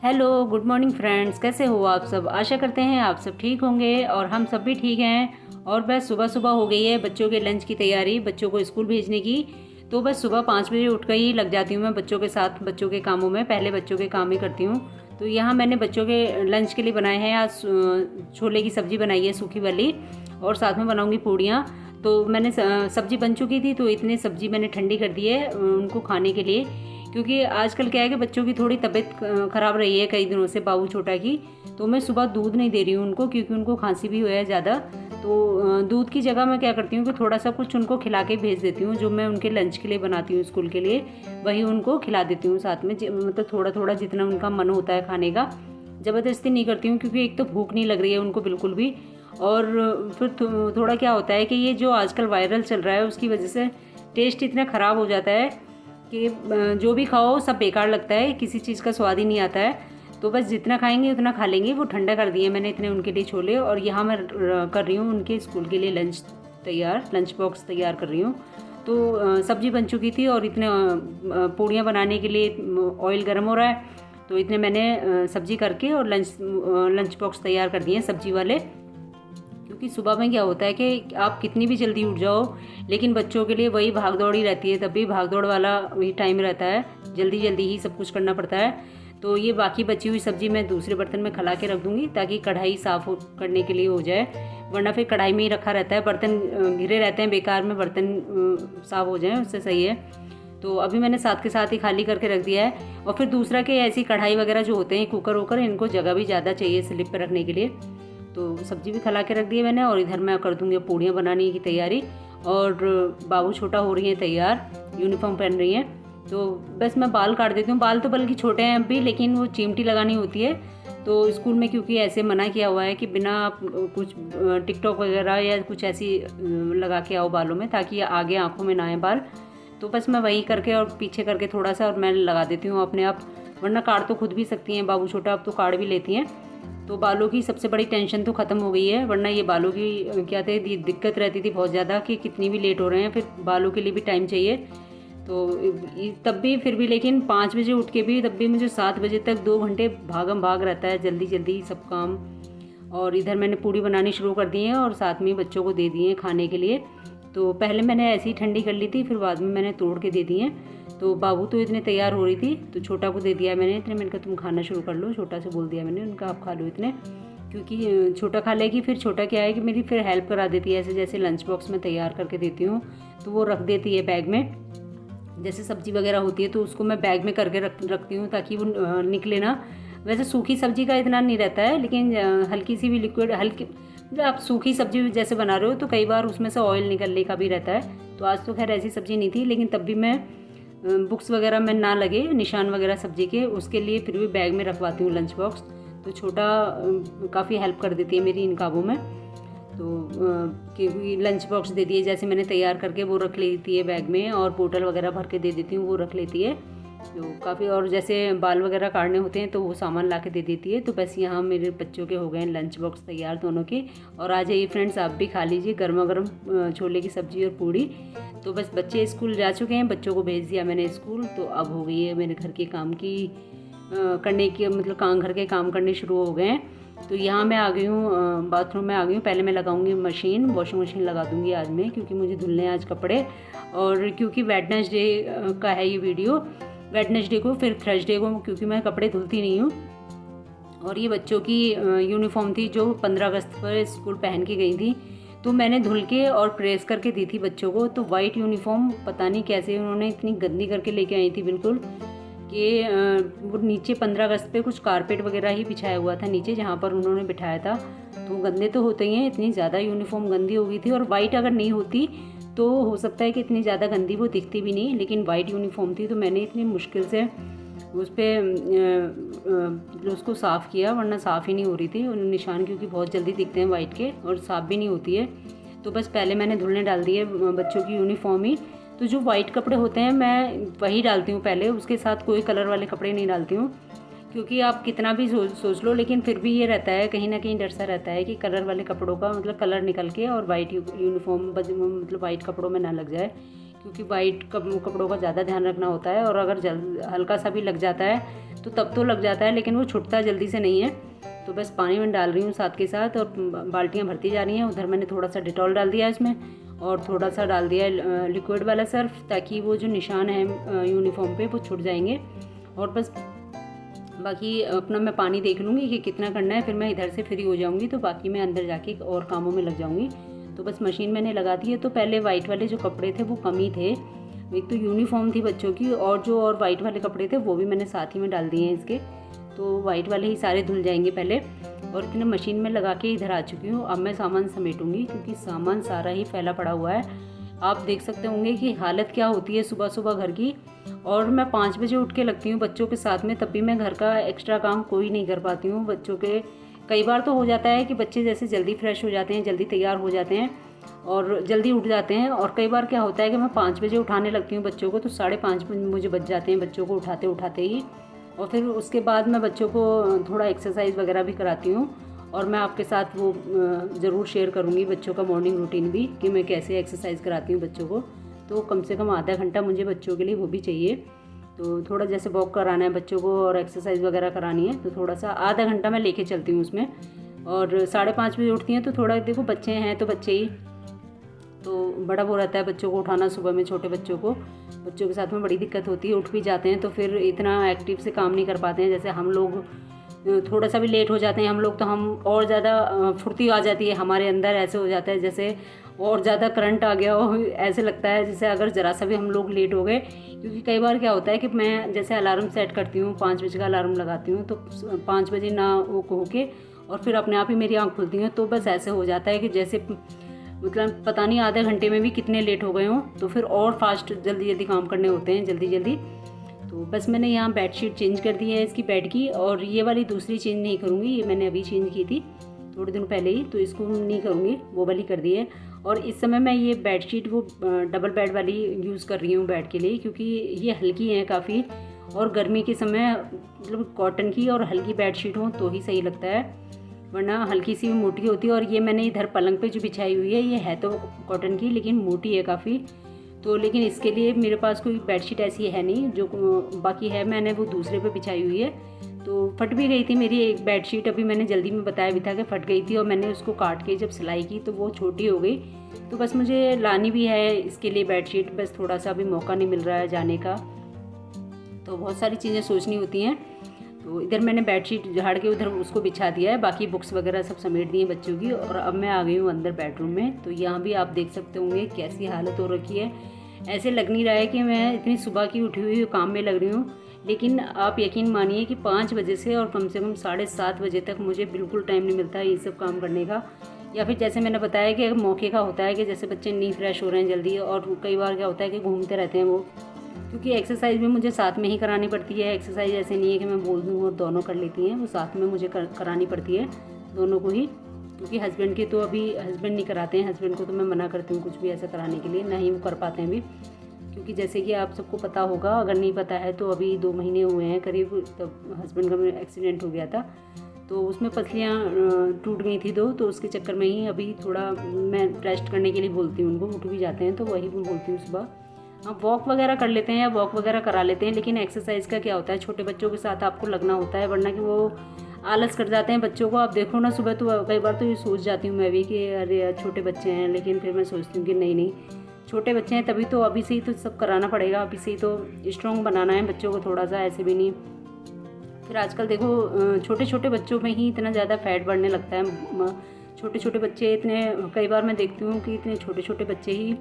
Hello, good morning friends. कैसे हो आप सब? आशा करते हैं आप सब ठीक होंगे और हम सब भी ठीक हैं। और बस सुबह सुबह हो गई है बच्चों के लंच की तैयारी, बच्चों को स्कूल भेजने की। तो बस सुबह 5 बजे उठ कर ही लग जाती हूँ मैं बच्चों के साथ, बच्चों के कामों में। पहले बच्चों के काम ही करती हूँ। तो यहाँ मैंने बच्चों के लंच के लिए बनाए हैं आज छोले की सब्ज़ी बनाई है, सूखी वाली, और साथ में बनाऊँगी पूड़ियाँ। तो मैंने सब्ज़ी बन चुकी थी तो इतनी सब्ज़ी मैंने ठंडी कर दी है उनको खाने के लिए। क्योंकि आजकल क्या है कि बच्चों की थोड़ी तबीयत ख़राब रही है कई दिनों से, बाबू छोटा की। तो मैं सुबह दूध नहीं दे रही हूँ उनको, क्योंकि उनको खांसी भी हुआ है ज़्यादा। तो दूध की जगह मैं क्या करती हूँ कि थोड़ा सा कुछ उनको खिला के भेज देती हूँ, जो मैं उनके लंच के लिए बनाती हूँ स्कूल के लिए, वही उनको खिला देती हूँ साथ में। मतलब थोड़ा थोड़ा जितना उनका मन होता है खाने का, ज़बरदस्ती नहीं करती हूँ, क्योंकि एक तो भूख नहीं लग रही है उनको बिल्कुल भी। और फिर थोड़ा क्या होता है कि ये जो आजकल वायरल चल रहा है उसकी वजह से टेस्ट इतना ख़राब हो जाता है कि जो भी खाओ सब बेकार लगता है, किसी चीज़ का स्वाद ही नहीं आता है। तो बस जितना खाएंगे उतना खा लेंगे। वो ठंडा कर दिए मैंने इतने उनके लिए छोले, और यहाँ मैं कर रही हूँ उनके स्कूल के लिए लंच बॉक्स तैयार कर रही हूँ। तो सब्जी बन चुकी थी और इतने पूड़ियाँ बनाने के लिए ऑयल गर्म हो रहा है। तो इतने मैंने सब्जी करके और लंच बॉक्स तैयार कर दिए सब्जी वाले। क्योंकि सुबह में क्या होता है कि आप कितनी भी जल्दी उठ जाओ, लेकिन बच्चों के लिए वही भाग दौड़ ही रहती है, तब भी भाग दौड़ वाला वही टाइम रहता है, जल्दी जल्दी ही सब कुछ करना पड़ता है। तो ये बाकी बची हुई सब्ज़ी मैं दूसरे बर्तन में खला के रख दूँगी, ताकि कढ़ाई साफ़ करने के लिए हो जाए। वरना फिर कढ़ाई में ही रखा रहता है, बर्तन घिरे रहते हैं बेकार में, बर्तन साफ़ हो जाए उससे सही है। तो अभी मैंने साथ के साथ ही खाली करके रख दिया है। और फिर दूसरा कि ऐसी कढ़ाई वगैरह जो होते हैं, कुकर वुकर, इनको जगह भी ज़्यादा चाहिए स्लिप पर रखने के लिए। तो सब्ज़ी भी खला के रख दी है मैंने, और इधर मैं कर दूँगी पूड़ियाँ बनाने की तैयारी। और बाबू छोटा हो रही है तैयार, यूनिफॉर्म पहन रही हैं। तो बस मैं बाल काट देती हूँ। बाल तो बल्कि छोटे हैं अभी, लेकिन वो चिमटी लगानी होती है। तो स्कूल में क्योंकि ऐसे मना किया हुआ है कि बिना कुछ टिकटॉक वगैरह या कुछ ऐसी लगा के आओ बालों में, ताकि आगे आँखों में ना आए बाल। तो बस मैं वही करके और पीछे करके थोड़ा सा, और मैं लगा देती हूँ अपने आप। वरना काट तो खुद भी सकती हैं, बाबू छोटा अब तो काट भी लेती हैं। तो बालों की सबसे बड़ी टेंशन तो ख़त्म हो गई है। वरना ये बालों की क्या थे, दिक्कत रहती थी बहुत ज़्यादा कि कितनी भी लेट हो रहे हैं, फिर बालों के लिए भी टाइम चाहिए। तो तब भी फिर भी, लेकिन 5 बजे उठ के भी तब भी मुझे 7 बजे तक 2 घंटे भागम भाग रहता है, जल्दी जल्दी सब काम। और इधर मैंने पूड़ी बनानी शुरू कर दी है और साथ में बच्चों को दे दिए खाने के लिए। तो पहले मैंने ऐसे ही ठंडी कर ली थी, फिर बाद में मैंने तोड़ के दे दी हैं। तो बाबू तो इतने तैयार हो रही थी, तो छोटा को दे दिया मैंने इतने। मैंने कहा तुम खाना शुरू कर लो, छोटा से बोल दिया मैंने, उनका आप खा लो इतने। क्योंकि छोटा खा लेगी, फिर छोटा क्या है कि मेरी फिर हेल्प करा देती है, ऐसे जैसे लंच बॉक्स में तैयार करके देती हूँ तो वो रख देती है बैग में। जैसे सब्ज़ी वगैरह होती है तो उसको मैं बैग में करके रखती हूँ, ताकि वो निकले ना। वैसे सूखी सब्ज़ी का इतना नहीं रहता है, लेकिन हल्की सी भी लिक्विड, हल्की जब आप सूखी सब्ज़ी जैसे बना रहे हो तो कई बार उसमें से ऑयल निकलने का भी रहता है। तो आज तो खैर ऐसी सब्ज़ी नहीं थी, लेकिन तब भी मैं बुक्स वगैरह में ना लगे निशान वगैरह सब्ज़ी के, उसके लिए फिर भी बैग में रखवाती हूँ लंच बॉक्स। तो छोटा काफ़ी हेल्प कर देती है मेरी इन कामों में। तो क्योंकि लंच बॉक्स दे दिए, जैसे मैंने तैयार करके वो रख लेती है बैग में, और बोतल वगैरह भर के दे देती हूँ, वो रख लेती है। तो काफ़ी, और जैसे बाल वगैरह काटने होते हैं तो वो सामान ला के दे देती है। तो बस यहाँ मेरे बच्चों के हो गए हैं लंच बॉक्स तैयार दोनों के। और आ जाइए फ्रेंड्स, आप भी खा लीजिए गर्मा गर्म छोले की सब्ज़ी और पूड़ी। तो बस बच्चे स्कूल जा चुके हैं, बच्चों को भेज दिया मैंने स्कूल। तो अब हो गई है मेरे घर के काम की करने की, मतलब घर के काम करने शुरू हो गए हैं। तो यहाँ मैं आ गई हूँ, बाथरूम में आ गई हूँ। पहले मैं लगाऊंगी मशीन, वॉशिंग मशीन लगा दूंगी आज मैं, क्योंकि मुझे धुलने हैं आज कपड़े। और क्योंकि वेडनेसडे का है ये वीडियो, वेडनेसडे को फिर थर्सडे को, क्योंकि मैं कपड़े धुलती नहीं हूँ। और ये बच्चों की यूनिफॉर्म थी जो 15 अगस्त पर स्कूल पहन के गई थी, तो मैंने धुल के और प्रेस करके दी थी बच्चों को। तो वाइट यूनिफॉर्म पता नहीं कैसे उन्होंने इतनी गंदी करके लेके आई थी बिल्कुल, कि वो नीचे 15 अगस्त पे कुछ कारपेट वगैरह ही बिछाया हुआ था नीचे, जहाँ पर उन्होंने बिठाया था। तो गंदे तो होते ही हैं, इतनी ज़्यादा यूनिफॉर्म गंदी हो गई थी। और वाइट अगर नहीं होती तो हो सकता है कि इतनी ज़्यादा गंदी वो दिखती भी नहीं, लेकिन वाइट यूनिफॉर्म थी तो मैंने इतनी मुश्किल से उस पर उसको साफ़ किया, वरना साफ़ ही नहीं हो रही थी। निशान क्योंकि बहुत जल्दी दिखते हैं वाइट के, और साफ़ भी नहीं होती है। तो बस पहले मैंने धुलने डाल दिए बच्चों की यूनिफॉर्म ही। तो जो वाइट कपड़े होते हैं मैं वही डालती हूँ पहले, उसके साथ कोई कलर वाले कपड़े नहीं डालती हूँ। क्योंकि आप कितना भी सोच लो, लेकिन फिर भी ये रहता है, कहीं ना कहीं डर सा रहता है कि कलर वाले कपड़ों का, मतलब कलर निकल के और वाइट यूनिफॉर्म मतलब वाइट कपड़ों में ना लग जाए। क्योंकि वाइट कपड़ों का ज़्यादा ध्यान रखना होता है, और अगर हल्का सा भी लग जाता है तो तब तो लग जाता है, लेकिन वो छूटता जल्दी से नहीं है। तो बस पानी में डाल रही हूँ साथ के साथ, और बाल्टियाँ भरती जा रही हैं। उधर मैंने थोड़ा सा डिटॉल डाल दिया है इसमें, और थोड़ा सा डाल दिया है लिक्विड वाला सर्फ, ताकि वो जो निशान है यूनिफॉर्म पे वो छूट जाएंगे। और बस बाकी अपना मैं पानी देख लूँगी कि कितना करना है, फिर मैं इधर से फ्री हो जाऊँगी तो बाकी मैं अंदर जाके और कामों में लग जाऊँगी। तो बस मशीन मैंने लगा दी है। तो पहले वाइट वाले जो कपड़े थे वो कम ही थे, एक तो यूनिफॉर्म थी बच्चों की, और वाइट वाले कपड़े थे वो भी मैंने साथ ही में डाल दिए हैं इसके। तो वाइट वाले ही सारे धुल जाएंगे पहले, और इतने मशीन में लगा के इधर आ चुकी हूँ। अब मैं सामान समेटूंगी, क्योंकि सामान सारा ही फैला पड़ा हुआ है। आप देख सकते होंगे कि हालत क्या होती है सुबह सुबह घर की। और मैं 5 बजे उठ के लगती हूँ बच्चों के साथ में, तब भी मैं घर का एक्स्ट्रा काम कोई नहीं कर पाती हूँ बच्चों के। कई बार तो हो जाता है कि बच्चे जैसे जल्दी फ्रेश हो जाते हैं, जल्दी तैयार हो जाते हैं और जल्दी उठ जाते हैं, और कई बार क्या होता है कि मैं 5 बजे उठाने लगती हूँ बच्चों को, तो 5:30 मुझे बज जाते हैं बच्चों को उठाते उठाते ही। और फिर उसके बाद मैं बच्चों को थोड़ा एक्सरसाइज वगैरह भी कराती हूँ, और मैं आपके साथ वो ज़रूर शेयर करूँगी बच्चों का मॉर्निंग रूटीन भी, कि मैं कैसे एक्सरसाइज कराती हूँ बच्चों को। तो कम से कम आधा घंटा मुझे बच्चों के लिए वो भी चाहिए। तो थोड़ा जैसे वॉक कराना है बच्चों को और एक्सरसाइज वगैरह करानी है, तो थोड़ा सा आधा घंटा मैं लेके चलती हूँ उसमें। और 5:30 बजे उठती हैं, तो थोड़ा देखो बच्चे हैं तो बच्चे ही, तो बड़ा वो रहता है बच्चों को उठाना सुबह में। छोटे बच्चों के साथ में बड़ी दिक्कत होती है, उठ भी जाते हैं तो फिर इतना एक्टिव से काम नहीं कर पाते हैं। जैसे हम लोग थोड़ा सा भी लेट हो जाते हैं हम लोग, तो हम और ज़्यादा फुर्ती आ जाती है हमारे अंदर, ऐसे हो जाता है जैसे और ज़्यादा करंट आ गया हो, ऐसे लगता है जैसे अगर ज़रा सा भी हम लोग लेट हो गए। क्योंकि कई बार क्या होता है कि मैं जैसे अलार्म सेट करती हूँ, 5 बजे का अलार्म लगाती हूँ, तो 5 बजे ना वो होके और फिर अपने आप ही मेरी आँख खुलती है, तो बस ऐसे हो जाता है कि जैसे मतलब पता नहीं आधे घंटे में भी कितने लेट हो गए हों, तो फिर और फास्ट जल्दी जल्दी काम करने होते हैं, जल्दी जल्दी। तो बस मैंने यहाँ बेडशीट चेंज कर दी है इसकी बेड की, और ये वाली दूसरी चेंज नहीं करूँगी, ये मैंने अभी चेंज की थी थोड़े दिन पहले ही, तो इसको नहीं करूँगी, वो वाली कर दी है। और इस समय मैं ये बेडशीट वो डबल बेड वाली यूज़ कर रही हूँ बेड के लिए, क्योंकि ये हल्की है काफ़ी, और गर्मी के समय मतलब कॉटन की और हल्की बेडशीट हो तो ही सही लगता है, वरना हल्की सी मोटी होती है। और ये मैंने इधर पलंग पे जो बिछाई हुई है, ये है तो कॉटन की लेकिन मोटी है काफ़ी, तो लेकिन इसके लिए मेरे पास कोई बेडशीट ऐसी है नहीं, जो बाकी है मैंने वो दूसरे पे बिछाई हुई है। तो फट भी गई थी मेरी एक बेडशीट, अभी मैंने जल्दी में बताया भी था कि फट गई थी, और मैंने उसको काट के जब सिलाई की तो वो छोटी हो गई। तो बस मुझे लानी भी है इसके लिए बेडशीट, बस थोड़ा सा अभी मौका नहीं मिल रहा है जाने का, तो बहुत सारी चीज़ें सोचनी होती हैं। तो इधर मैंने बेडशीट झाड़ के उधर उसको बिछा दिया है, बाकी बुक्स वगैरह सब समेट दी हैं बच्चों की, और अब मैं आ गई हूँ अंदर बेडरूम में। तो यहाँ भी आप देख सकते होंगे कैसी हालत हो रखी है, ऐसे लग नहीं रहा है कि मैं इतनी सुबह की उठी हुई काम में लग रही हूँ, लेकिन आप यकीन मानिए कि 5 बजे से और कम से कम 7:30 बजे तक मुझे बिल्कुल टाइम नहीं मिलता है ये सब काम करने का। या फिर जैसे मैंने बताया कि मौके का होता है कि जैसे बच्चे नहीं फ्रेश हो रहे हैं जल्दी, और कई बार क्या होता है कि घूमते रहते हैं वो, क्योंकि एक्सरसाइज भी मुझे साथ में ही करानी पड़ती है। एक्सरसाइज ऐसे नहीं है कि मैं बोल दूँ और दोनों कर लेती हैं, वो साथ में मुझे करानी पड़ती है दोनों को ही, क्योंकि हस्बैंड के तो अभी हस्बैंड नहीं कराते हैं, हस्बैंड को तो मैं मना करती हूँ कुछ भी ऐसा कराने के लिए, ना ही वो कर पाते हैं अभी। क्योंकि जैसे कि आप सबको पता होगा, अगर नहीं पता है तो अभी 2 महीने हुए हैं करीब, तब हस्बैंड का मेरा एक्सीडेंट हो गया था, तो उसमें पसलियाँ टूट गई थी 2, तो उसके चक्कर में ही अभी थोड़ा मैं रेस्ट करने के लिए बोलती हूँ उनको, उठ भी जाते हैं तो वही मैं बोलती हूँ सुबह हाँ वॉक वगैरह कर लेते हैं या वॉक वगैरह करा लेते हैं। लेकिन एक्सरसाइज का क्या होता है, छोटे बच्चों के साथ आपको लगना होता है, वरना कि वो आलस कर जाते हैं बच्चों को। आप देखो ना सुबह, तो कई बार तो ये सोच जाती हूँ मैं भी कि अरे यार छोटे बच्चे हैं, लेकिन फिर मैं सोचती हूँ कि नहीं छोटे बच्चे हैं तभी तो अभी से ही तो सब कराना पड़ेगा, अभी से ही तो स्ट्रॉन्ग बनाना है बच्चों को थोड़ा सा, ऐसे भी नहीं। फिर आजकल देखो छोटे छोटे बच्चों में ही इतना ज़्यादा फैट बढ़ने लगता है, छोटे छोटे बच्चे इतने, कई बार मैं देखती हूँ कि इतने छोटे छोटे बच्चे ही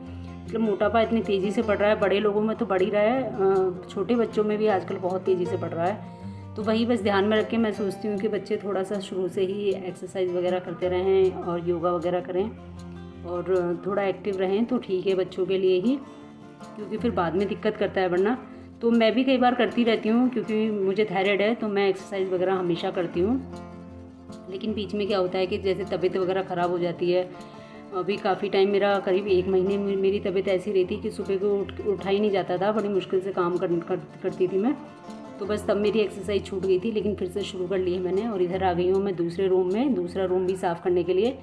मतलब मोटापा इतनी तेज़ी से बढ़ रहा है, बड़े लोगों में तो बढ़ ही रहा है, छोटे बच्चों में भी आजकल बहुत तेज़ी से बढ़ रहा है। तो वही बस ध्यान में रख के मैं सोचती हूँ कि बच्चे थोड़ा सा शुरू से ही एक्सरसाइज वगैरह करते रहें और योगा वगैरह करें और थोड़ा एक्टिव रहें तो ठीक है बच्चों के लिए ही, क्योंकि फिर बाद में दिक्कत करता है वरना। तो मैं भी कई बार करती रहती हूँ क्योंकि मुझे थायराइड है, तो मैं एक्सरसाइज वगैरह हमेशा करती हूँ। लेकिन बीच में क्या होता है कि जैसे तबीयत वगैरह ख़राब हो जाती है, अभी काफ़ी टाइम मेरा करीब 1 महीने में मेरी तबीयत ऐसी रही थी कि सुबह को उठा ही नहीं जाता था, बड़ी मुश्किल से काम करती थी मैं। तो बस तब मेरी एक्सरसाइज छूट गई थी, लेकिन फिर से शुरू कर ली है मैंने। और इधर आ गई हूँ मैं दूसरे रूम में, दूसरा रूम भी साफ़ करने के लिए।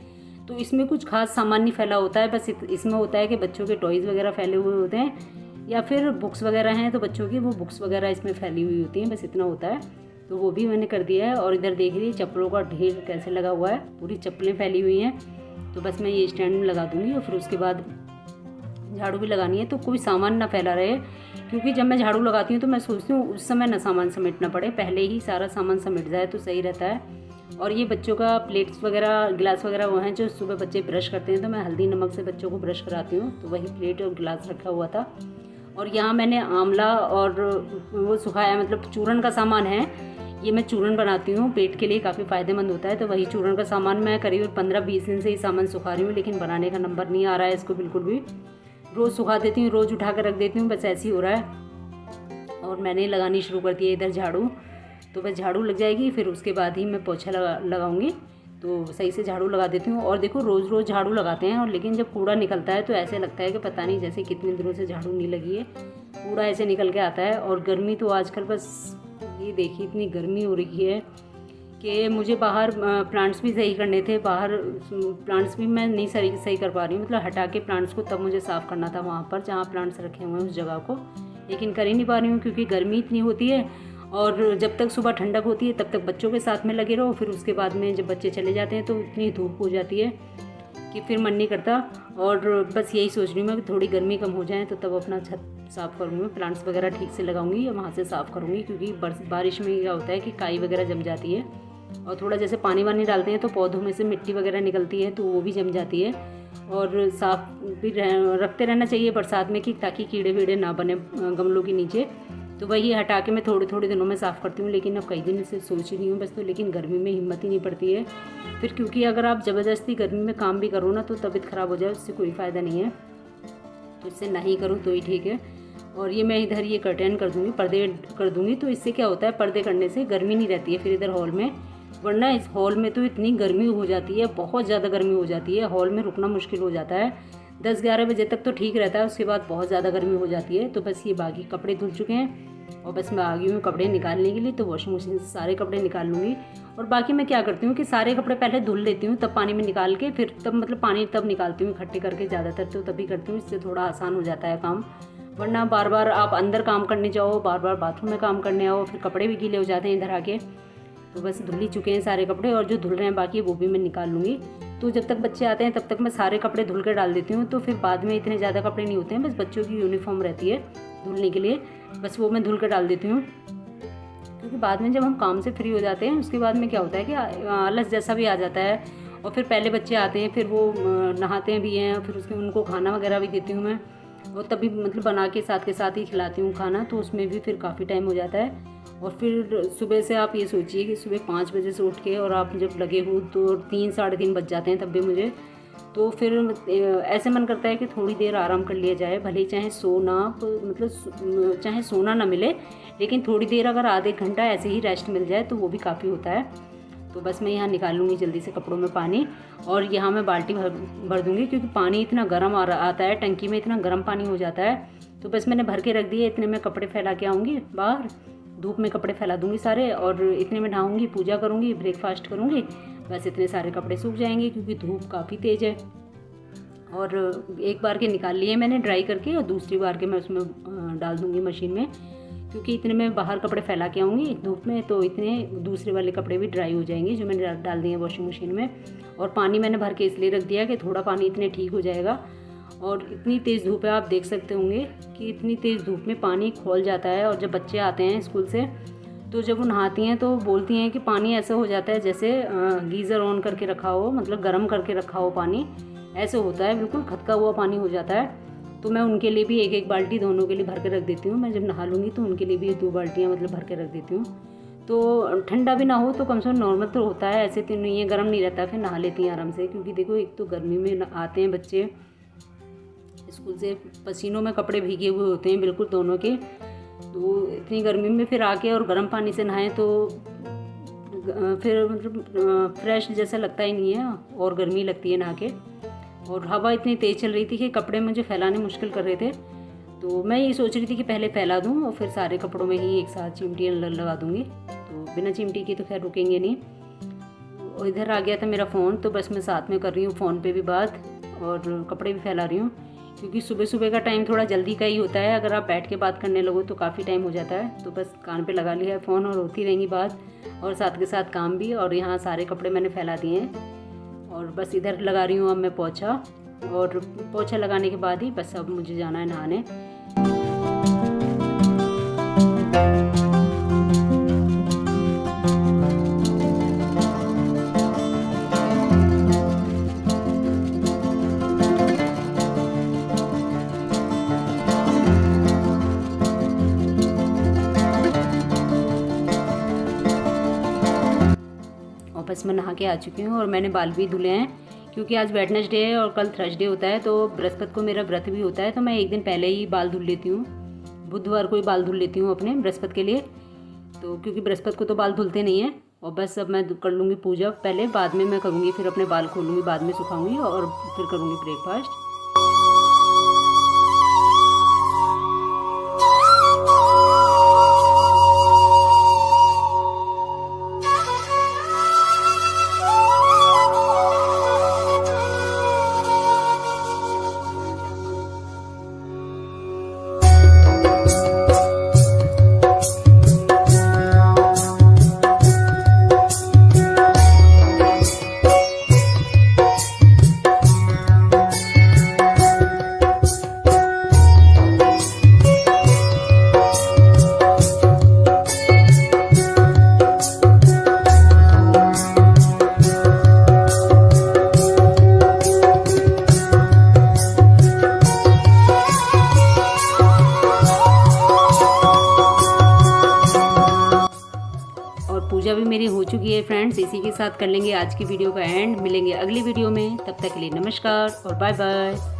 तो इसमें कुछ खास सामान नहीं फैला होता है, बस इसमें होता है कि बच्चों के टॉयज़ वगैरह फैले हुए होते हैं या फिर बुक्स वगैरह हैं तो बच्चों की वो बुक्स वगैरह इसमें फैली हुई होती हैं, बस इतना होता है। तो वो भी मैंने कर दिया है। और इधर देख रही चप्पलों का ढेर कैसे लगा हुआ है, पूरी चप्पलें फैली हुई हैं। तो बस मैं ये स्टैंड में लगा दूँगी और फिर उसके बाद झाड़ू भी लगानी है, तो कोई सामान ना फैला रहे, क्योंकि जब मैं झाड़ू लगाती हूँ तो मैं सोचती हूँ उस समय ना सामान समेटना पड़े, पहले ही सारा सामान समेट जाए तो सही रहता है। और ये बच्चों का प्लेट्स वगैरह गिलास वगैरह वो हैं जो सुबह बच्चे ब्रश करते हैं, तो मैं हल्दी नमक से बच्चों को ब्रश कराती हूँ, तो वही प्लेट और गिलास रखा हुआ था। और यहाँ मैंने आंवला और वो सुखाया, मतलब चूरन का सामान है, ये मैं चूरन बनाती हूँ, पेट के लिए काफ़ी फ़ायदेमंद होता है। तो वही चूरन का सामान मैं करीब 15-20 दिन से ही सामान सुखा रही हूँ, लेकिन बनाने का नंबर नहीं आ रहा है इसको बिल्कुल भी। रोज़ सुखा देती हूँ, रोज़ उठा कर रख देती हूँ, बस ऐसे ही हो रहा है। और मैंने लगानी शुरू कर दी है इधर झाड़ू, तो बस झाड़ू लग जाएगी, फिर उसके बाद ही मैं पोछा लगाऊंगी। तो सही से झाड़ू लगा देती हूँ। और देखो रोज़ रोज़ झाड़ू लगाते हैं, और लेकिन जब कूड़ा निकलता है तो ऐसे लगता है कि पता नहीं जैसे कितने दिनों से झाड़ू नहीं लगी है, कूड़ा ऐसे निकल के आता है। और गर्मी तो आजकल बस ये देखिए इतनी गर्मी हो रही है कि मुझे बाहर प्लांट्स भी सही करने थे, बाहर प्लांट्स भी मैं नहीं सही कर पा रही हूँ, मतलब हटा के प्लांट्स को तब मुझे साफ़ करना था वहाँ पर जहाँ प्लांट्स रखे हुए हैं उस जगह को, लेकिन कर ही नहीं पा रही हूँ क्योंकि गर्मी इतनी होती है। और जब तक सुबह ठंडक होती है तब तक बच्चों के साथ में लगे रहो, फिर उसके बाद में जब बच्चे चले जाते हैं तो इतनी धूप हो जाती है कि फिर मन नहीं करता। और बस यही सोच रही हूँ मैं कि थोड़ी गर्मी कम हो जाए तो तब अपना छत साफ़ करूँगी, प्लांट्स वगैरह ठीक से लगाऊंगी या वहाँ से साफ़ करूँगी, क्योंकि बारिश में क्या होता है कि काई वगैरह जम जाती है, और थोड़ा जैसे पानी वानी डालते हैं तो पौधों में से मिट्टी वगैरह निकलती है तो वो भी जम जाती है। और साफ़ भी रखते रहना चाहिए बरसात में कि ताकि कीड़े वीड़े ना बने गमलों के नीचे। तो वही हटा के मैं थोड़े थोड़े दिनों में साफ़ करती हूँ, लेकिन अब कई दिन से सोच ही रही हूँ बस, तो लेकिन गर्मी में हिम्मत ही नहीं पड़ती है फिर, क्योंकि अगर आप ज़बरदस्ती गर्मी में काम भी करो ना तो तबीयत ख़राब हो जाए, उससे कोई फ़ायदा नहीं है, तो इससे नहीं करूँ तो ही ठीक है। और ये मैं इधर ये कर्टेन कर दूँगी, पर्दे कर दूँगी, तो इससे क्या होता है पर्दे करने से गर्मी नहीं रहती है फिर इधर हॉल में, वरना इस हॉल में तो इतनी गर्मी हो जाती है, बहुत ज़्यादा गर्मी हो जाती है, हॉल में रुकना मुश्किल हो जाता है। 10-11 बजे तक तो ठीक रहता है, उसके बाद बहुत ज़्यादा गर्मी हो जाती है। तो बस ये बाकी कपड़े धुल चुके हैं और बस मैं आ गई हूँ कपड़े निकालने के लिए, तो वॉशिंग मशीन से सारे कपड़े निकाल लूँगी। और बाकी मैं क्या करती हूँ कि सारे कपड़े पहले धुल लेती हूँ, तब पानी में निकाल के फिर तब मतलब पानी तब निकालती हूँ इकट्ठे करके, ज़्यादातर तो तभी करती हूँ, इससे थोड़ा आसान हो जाता है काम। वरना बार बार आप अंदर काम करने जाओ, बार बार बाथरूम में काम करने आओ, फिर कपड़े भी गीले हो जाते हैं इधर आके। तो बस धुल ही चुके हैं सारे कपड़े, और जो धुल रहे हैं बाकी वो भी मैं निकाल लूँगी। तो जब तक बच्चे आते हैं तब तक मैं सारे कपड़े धुल कर डाल देती हूँ, तो फिर बाद में इतने ज़्यादा कपड़े नहीं होते हैं, बस बच्चों की यूनिफॉर्म रहती है धुलने के लिए, बस वो मैं धुल कर डाल देती हूँ। क्योंकि बाद में जब हम काम से फ्री हो जाते हैं उसके बाद में क्या होता है कि आलस जैसा भी आ जाता है, और फिर पहले बच्चे आते हैं फिर वो नहाते भी हैं, फिर उसके उनको खाना वगैरह भी देती हूँ मैं, और तभी मतलब बना के साथ ही खिलाती हूँ खाना, तो उसमें भी फिर काफ़ी टाइम हो जाता है। और फिर सुबह से आप ये सोचिए कि सुबह 5 बजे से उठ के और आप जब लगे हो तो 3-3:30 बज जाते हैं तब भी मुझे, तो फिर ऐसे मन करता है कि थोड़ी देर आराम कर लिया जाए, भले चाहे सोना मतलब चाहे सोना ना मिले, लेकिन थोड़ी देर अगर आधे घंटा ऐसे ही रेस्ट मिल जाए तो वो भी काफ़ी होता है। तो बस मैं यहाँ निकाल लूँगी जल्दी से कपड़ों में पानी, और यहाँ मैं बाल्टी भर दूँगी, क्योंकि पानी इतना गर्म आता है, टंकी में इतना गर्म पानी हो जाता है। तो बस मैंने भर के रख दिए, इतने में कपड़े फैला के आऊँगी बाहर, धूप में कपड़े फैला दूँगी सारे, और इतने में नहाऊँगी, पूजा करूँगी, ब्रेकफास्ट करूँगी, बस इतने सारे कपड़े सूख जाएंगे, क्योंकि धूप काफ़ी तेज़ है। और एक बार के निकाल लिए मैंने ड्राई करके, और दूसरी बार के मैं उसमें डाल दूँगी मशीन में, क्योंकि इतने में बाहर कपड़े फैला के आऊँगी धूप में, तो इतने दूसरे वाले कपड़े भी ड्राई हो जाएंगे जो मैंने डाल दिए वॉशिंग मशीन में। और पानी मैंने भर के इसलिए रख दिया कि थोड़ा पानी इतने ठीक हो जाएगा। और इतनी तेज़ धूप है, आप देख सकते होंगे कि इतनी तेज़ धूप में पानी खौल जाता है। और जब बच्चे आते हैं स्कूल से तो जब वो नहाती हैं तो बोलती हैं कि पानी ऐसा हो जाता है जैसे गीज़र ऑन करके रखा हो, मतलब गर्म करके रखा हो पानी, ऐसे होता है, बिल्कुल खटका हुआ पानी हो जाता है। तो मैं उनके लिए भी एक बाल्टी दोनों के लिए भर के रख देती हूँ। मैं जब नहा लूँगी तो उनके लिए भी 2 बाल्टियाँ मतलब भर के रख देती हूँ। तो ठंडा भी ना हो तो कम से कम नॉर्मल तो होता है, ऐसे तो नहीं है, गर्म नहीं रहता, फिर नहा लेती हैं आराम से। क्योंकि देखो एक तो गर्मी में आते हैं बच्चे स्कूल से, पसीनों में कपड़े भीगे हुए होते हैं बिल्कुल दोनों के, तो इतनी गर्मी में फिर आके और गर्म पानी से नहाएं तो फिर मतलब फ्रेश जैसा लगता ही नहीं है, और गर्मी लगती है नहा के। और हवा इतनी तेज़ चल रही थी कि कपड़े मुझे फैलाने मुश्किल कर रहे थे। तो मैं ये सोच रही थी कि पहले फैला दूँ और फिर सारे कपड़ों में ही एक साथ चिमटियाँ लगा दूँगी, तो बिना चिमटी की तो खैर रुकेंगे नहीं। और इधर आ गया था मेरा फ़ोन, तो बस मैं साथ में कर रही हूँ फ़ोन पे भी बात और कपड़े भी फैला रही हूँ, क्योंकि सुबह सुबह का टाइम थोड़ा जल्दी का ही होता है। अगर आप बैठ के बात करने लगो तो काफ़ी टाइम हो जाता है। तो बस कान पे लगा लिया है फ़ोन और होती रहेंगी बात, और साथ के साथ काम भी। और यहाँ सारे कपड़े मैंने फैला दिए हैं और बस इधर लगा रही हूँ अब मैं पोछा, और पोछा लगाने के बाद ही बस अब मुझे जाना है नहाने। और बस मैं नहा के आ चुकी हूँ और मैंने बाल भी धुले हैं, क्योंकि आज वेडनेसडे है और कल थर्सडे होता है, तो बृहस्पति को मेरा व्रत भी होता है। तो मैं एक दिन पहले ही बाल धुल लेती हूँ, बुधवार को ही बाल धुल लेती हूँ अपने बृहस्पति के लिए, तो क्योंकि बृहस्पति को तो बाल धुलते नहीं हैं। और बस अब मैं कर लूँगी पूजा पहले, बाद में मैं करूँगी, फिर अपने बाल खोलूँगी, बाद में सुखाऊँगी और फिर करूँगी ब्रेकफास्ट। पूजा भी मेरी हो चुकी है फ्रेंड्स। इसी के साथ कर लेंगे आज की वीडियो का एंड। मिलेंगे अगली वीडियो में, तब तक के लिए नमस्कार और बाय बाय।